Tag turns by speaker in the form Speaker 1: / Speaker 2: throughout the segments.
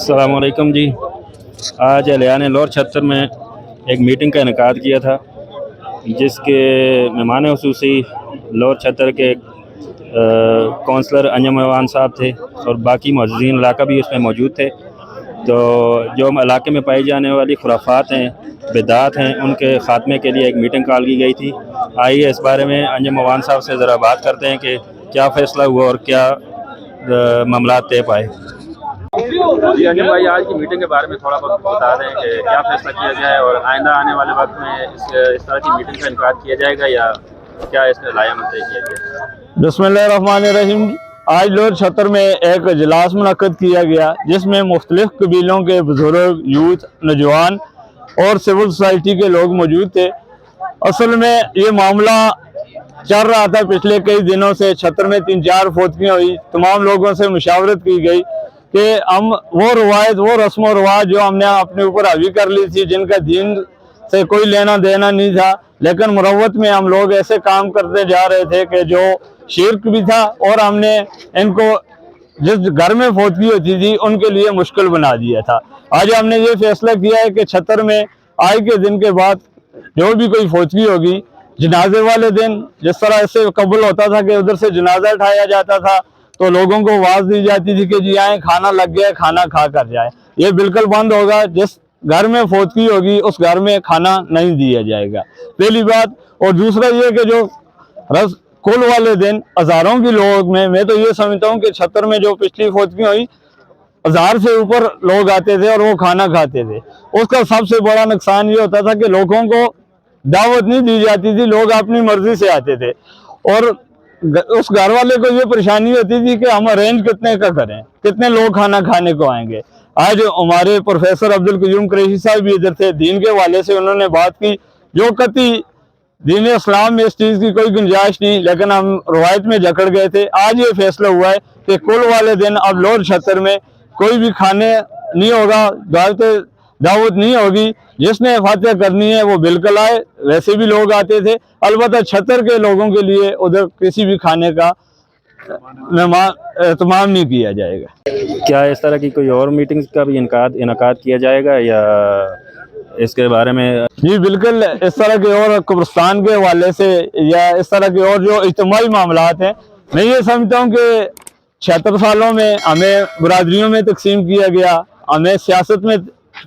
Speaker 1: अस्सलाम वालेकुम जी। आज एहलियान लौर छत्तर में एक मीटिंग का इनेकाद किया था, जिसके मेहमान खुसूसी लौर छत्तर के कौंसलर अंजम अवान साहब थे और बाकी मौजूदीन इलाका भी उसमें मौजूद थे। तो जो इलाके में पाई जाने वाली खुराफात हैं, बिदात हैं, उनके ख़ात्मे के लिए एक मीटिंग कॉल की गई थी। आइए इस बारे में अंजम अवान साहब से ज़रा बात करते हैं कि क्या फ़ैसला हुआ और क्या मामला तय पाए। जी अंजम भाई, आज की मीटिंग के बारे में थोड़ा बहुत बता दें कि क्या फैसला किया गया है और आइंदा आने वाले वक्त में इस तरह की मीटिंग का इनकार किया जाएगा या क्या इसका लायामत तय किया गया।
Speaker 2: बिस्मिल्लाहिर्रहमानिर्रहीम। आज लौर छत्तर में एक इजलास मुनक्कद किया गया, जिसमें मुख्तलिफ कबीलों के बुजुर्ग, यूथ, नौजवान और सिविल सोसाइटी के लोग मौजूद थे। असल में ये मामला चल रहा था पिछले कई दिनों से। छत्तर में 3-4 फौतगियाँ हुई। तमाम लोगों से मुशावरत की गई कि हम वो रवायत, वो रस्म व रवाज जो हमने अपने ऊपर हावी कर ली थी, जिनका दीन से कोई लेना देना नहीं था, लेकिन मुरव्वत में हम लोग ऐसे काम करते जा रहे थे कि जो शिर्क भी था, और हमने इनको जिस घर में फौतगी होती थी उनके लिए मुश्किल बना दिया था। आज हमने ये फैसला किया है कि छत्तर में आज के दिन के बाद जो भी कोई फौतगी होगी, जनाजे वाले दिन जिस तरह से कबूल होता था कि उधर से जनाजा उठाया जाता था, तो लोगों को आवाज दी जाती थी कि जी आए, खाना लग गया, खाना खा कर जाए। ये बिल्कुल बंद होगा। जिस घर में फौतगी होगी उस घर में खाना नहीं दिया जाएगा, पहली बात। और दूसरा ये कि जो कुल वाले दिन हजारों के लोग में, मैं तो ये समझता हूँ कि छत्तर में जो पिछली फौतगी हुई 1000 से ऊपर लोग आते थे और वो खाना खाते थे। उसका सबसे बड़ा नुकसान ये होता था कि लोगों को दावत नहीं दी जाती थी, लोग अपनी मर्जी से आते थे, और उस घर वाले को ये परेशानी होती थी कि हम अरेंज कितने का करें, कितने लोग खाना खाने को आएंगे। आज हमारे प्रोफेसर अब्दुल कयूम कुरैशी साहब भी इधर थे, दीन के हवाले से उन्होंने बात की, जो कती दीन इस्लाम में इस चीज़ की कोई गुंजाइश नहीं, लेकिन हम रवायत में जकड़ गए थे। आज ये फैसला हुआ है कि कुल वाले दिन अब लौर छत्तर में कोई भी खाने नहीं होगा, दावत नहीं होगी। जिसने फातिहा करनी है वो बिल्कुल आए, वैसे भी लोग आते थे। अलबत्ता छत्तर के लोगों के लिए उधर किसी भी खाने का एहतमाम नहीं किया जाएगा।
Speaker 1: क्या इस तरह की कोई और मीटिंग्स का भी इनकाद किया जाएगा या इसके बारे में?
Speaker 2: जी बिल्कुल, इस तरह के और कब्रिस्तान के हवाले से या इस तरह के और जो इज्तिमाई मामलात हैं, मैं ये समझता हूँ कि 76 सालों में हमें बरादरियों में तकसीम किया गया, हमें सियासत में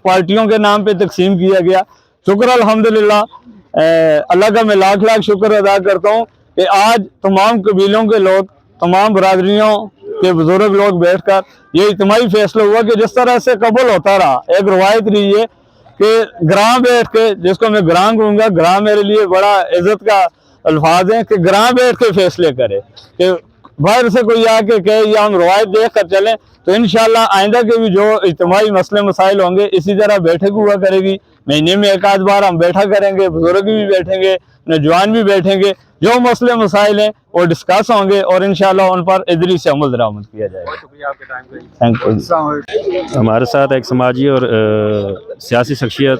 Speaker 2: पार्टियों के नाम पे तकसीम किया गया। शुक्र अल्हम्दुलिल्लाह, अल्लाह का मैं लाख लाख शुक्र अदा करता हूँ कि आज तमाम कबीलों के लोग, तमाम बरादरियों के बुजुर्ग लोग बैठकर ये इज्तिमाई फैसला हुआ कि जिस तरह से कबूल होता रहा, एक रवायत रही है कि ग्रां बैठ के, जिसको मैं ग्रां कहूँगा, ग्रां मेरे लिए बड़ा इज्जत का अल्फाज है, कि ग्रां बैठ के फैसले करे, कि बाहर से कोई आके कहे या हम रवायत देख कर चलें। तो इंशाल्लाह आइंदा के भी जो इज्तिमाई मसले मसाइल होंगे, इसी तरह बैठक हुआ करेगी। महीने में एक आध बार हम बैठा करेंगे, बुजुर्ग भी बैठेंगे, नौजवान भी बैठेंगे, जो मसले मसाइल हैं वो डिस्कस होंगे और इंशाल्लाह उन पर इधरी से अमल दरामद किया जाएगा।
Speaker 1: शुक्रिया आपके टाइम के लिए। Thank you. हमारे साथ एक समाजी और सियासी शख्सियत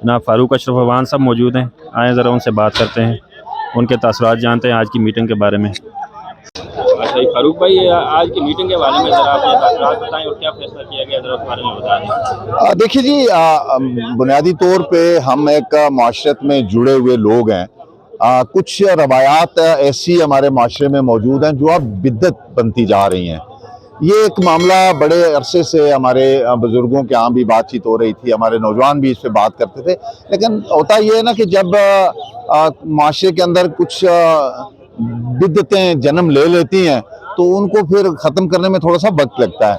Speaker 1: जनाब फारूक अशरफ अवान साहब मौजूद हैं। आए ज़रा उनसे बात करते हैं, उनके तासुरात जानते हैं आज की मीटिंग के बारे में। अच्छा फारूक भाई, आज की मीटिंग के बारे में ज़रा अपने तासुरात बताएं और क्या फैसला किया गया, ज़रा उस बारे में बता दें।
Speaker 3: देखिए जी, बुनियादी तौर पे हम एक माशरत में जुड़े हुए लोग हैं। कुछ रवायात ऐसी हमारे माशरे में मौजूद हैं जो अब बिद्दत बनती जा रही हैं। ये एक मामला बड़े अरसे से हमारे बुजुर्गों के यहाँ भी बातचीत हो रही थी, हमारे नौजवान भी इस पे बात करते थे, लेकिन होता ये है ना कि जब माशरे के अंदर कुछ बिद्दतें जन्म ले लेती हैं तो उनको फिर ख़त्म करने में थोड़ा सा वक्त लगता है।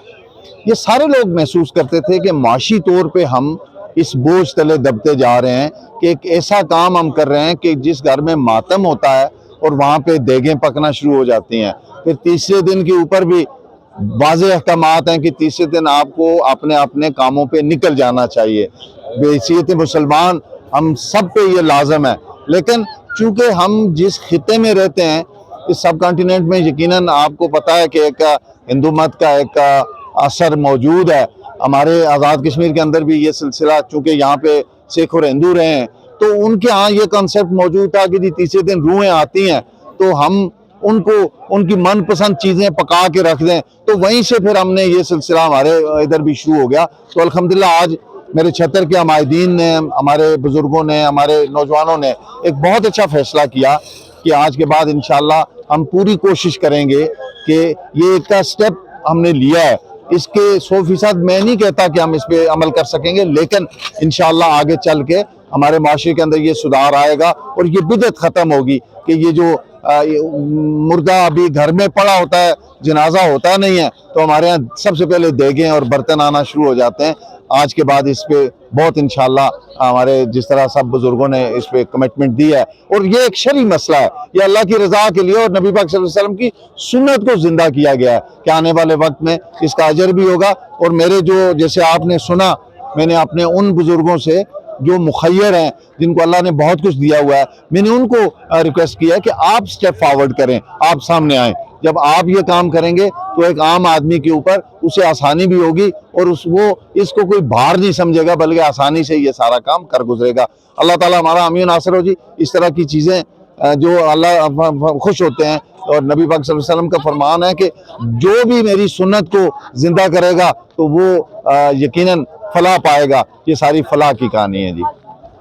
Speaker 3: ये सारे लोग महसूस करते थे कि माशी तौर पे हम इस बोझ तले दबते जा रहे हैं कि एक ऐसा काम हम कर रहे हैं कि जिस घर में मातम होता है और वहाँ पे देगें पकना शुरू हो जाती हैं। फिर तीसरे दिन के ऊपर भी वाज़ेह अहकामात हैं कि तीसरे दिन आपको अपने अपने कामों पे निकल जाना चाहिए। बेहैसियत मुसलमान हम सब पे ये लाजम है, लेकिन चूँकि हम जिस खिते में रहते हैं, इस सब कॉन्टिनेंट में यकीनन आपको पता है कि एक हिंदू मत का एक असर मौजूद है। हमारे आज़ाद कश्मीर के अंदर भी ये सिलसिला, चूँकि यहाँ पे सिख और हिंदू रहे हैं, तो उनके यहाँ ये कॉन्सेप्ट मौजूद था कि तीसरे दिन रूहें आती हैं तो हम उनको उनकी मनपसंद चीज़ें पका के रख दें। तो वहीं से फिर हमने ये सिलसिला हमारे इधर भी शुरू हो गया। तो अल्हम्दुलिल्लाह आज मेरे छतर के हमायदीन ने, हमारे बुज़ुर्गों ने, हमारे नौजवानों ने एक बहुत अच्छा फ़ैसला किया कि आज के बाद इंशाअल्लाह हम पूरी कोशिश करेंगे कि ये एक का स्टेप हमने लिया है, इसके 100% मैं नहीं कहता कि हम इस पे अमल कर सकेंगे, लेकिन इंशाअल्लाह आगे चल के हमारे माशरे के अंदर ये सुधार आएगा और ये बिदअत ख़त्म होगी कि ये जो ये मुर्दा अभी घर में पड़ा होता है, जनाजा होता नहीं है, तो हमारे यहाँ सबसे पहले देगें और बर्तन आना शुरू हो जाते हैं। आज के बाद इस पे बहुत इंशाअल्लाह हमारे जिस तरह सब बुजुर्गों ने इस पे कमिटमेंट दी है, और ये एक शरई मसला है, ये अल्लाह की रज़ा के लिए और नबी पाक सल्लल्लाहु अलैहि वसल्लम की सुन्नत को जिंदा किया गया है कि आने वाले वक्त में इसका अजर भी होगा। और मेरे जो, जैसे आपने सुना, मैंने अपने उन बुजुर्गों से जो मुखय्यर हैं, जिनको अल्लाह ने बहुत कुछ दिया हुआ है, मैंने उनको रिक्वेस्ट किया है कि आप स्टेप फॉरवर्ड करें, आप सामने आएँ। जब आप ये काम करेंगे तो एक आम आदमी के ऊपर उसे आसानी भी होगी और वो इसको कोई भार नहीं समझेगा, बल्कि आसानी से ये सारा काम कर गुजरेगा। अल्लाह ताला हमारा अमीन नासिर हो जी। इस तरह की चीज़ें जो अल्लाह खुश होते हैं, और नबी पाक सल्लल्लाहु अलैहि वसल्लम का फरमान है कि जो भी मेरी सुन्नत को जिंदा करेगा तो वो यकीनन फलाह पाएगा। ये सारी फलाह की कहानी है जी।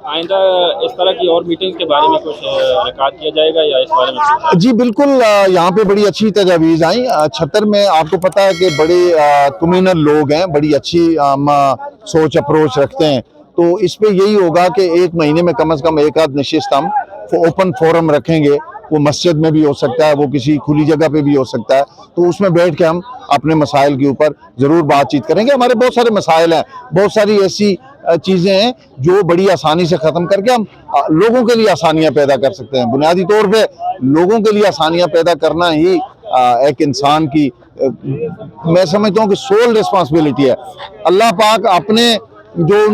Speaker 1: आइंदा इस तरह की और मीटिंग्स के बारे में कुछ इनकाद किया जाएगा या इस बारे में?
Speaker 3: जी बिल्कुल, यहाँ पे बड़ी अच्छी तजावीज़ आई। छतर में आपको पता है कि बड़े कम्युनल लोग हैं, बड़ी अच्छी सोच अप्रोच रखते हैं। तो इस पे यही होगा कि एक महीने में कम से कम एक आध नशिस्त हम ओपन फोरम रखेंगे। वो मस्जिद में भी हो सकता है, वो किसी खुली जगह पे भी हो सकता है। तो उसमें बैठ के हम अपने मसाइल के ऊपर ज़रूर बातचीत करेंगे। हमारे बहुत सारे मसाइल हैं, बहुत सारी ऐसी चीज़ें हैं जो बड़ी आसानी से ख़त्म करके हम लोगों के लिए आसानियाँ पैदा कर सकते हैं। बुनियादी तौर पे लोगों के लिए आसानियाँ पैदा करना ही एक इंसान की मैं समझता हूँ कि सोल रिस्पॉन्सिबिलिटी है। अल्लाह पाक अपने जो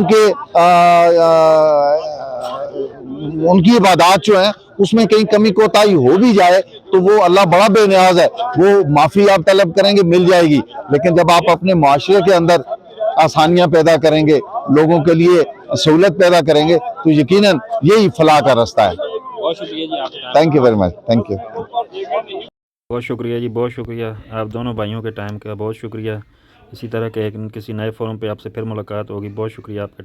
Speaker 3: उनकी इबादत जो है उसमें कहीं कमी कोताही हो भी जाए तो वो अल्लाह बड़ा बेनियाज है, वो माफ़ी आप तलब करेंगे मिल जाएगी। लेकिन जब आप अपने माशरे के अंदर आसानियां पैदा करेंगे, लोगों के लिए सहूलत पैदा करेंगे, तो यकीनन यही फलाह का रास्ता है।
Speaker 1: बहुत शुक्रिया जी आपका।
Speaker 3: Thank you very much. Thank you.
Speaker 1: बहुत शुक्रिया जी, बहुत शुक्रिया आप दोनों भाइयों के टाइम का, बहुत शुक्रिया। इसी तरह के किसी नए फोरम पे आपसे फिर मुलाकात होगी। बहुत शुक्रिया आपका।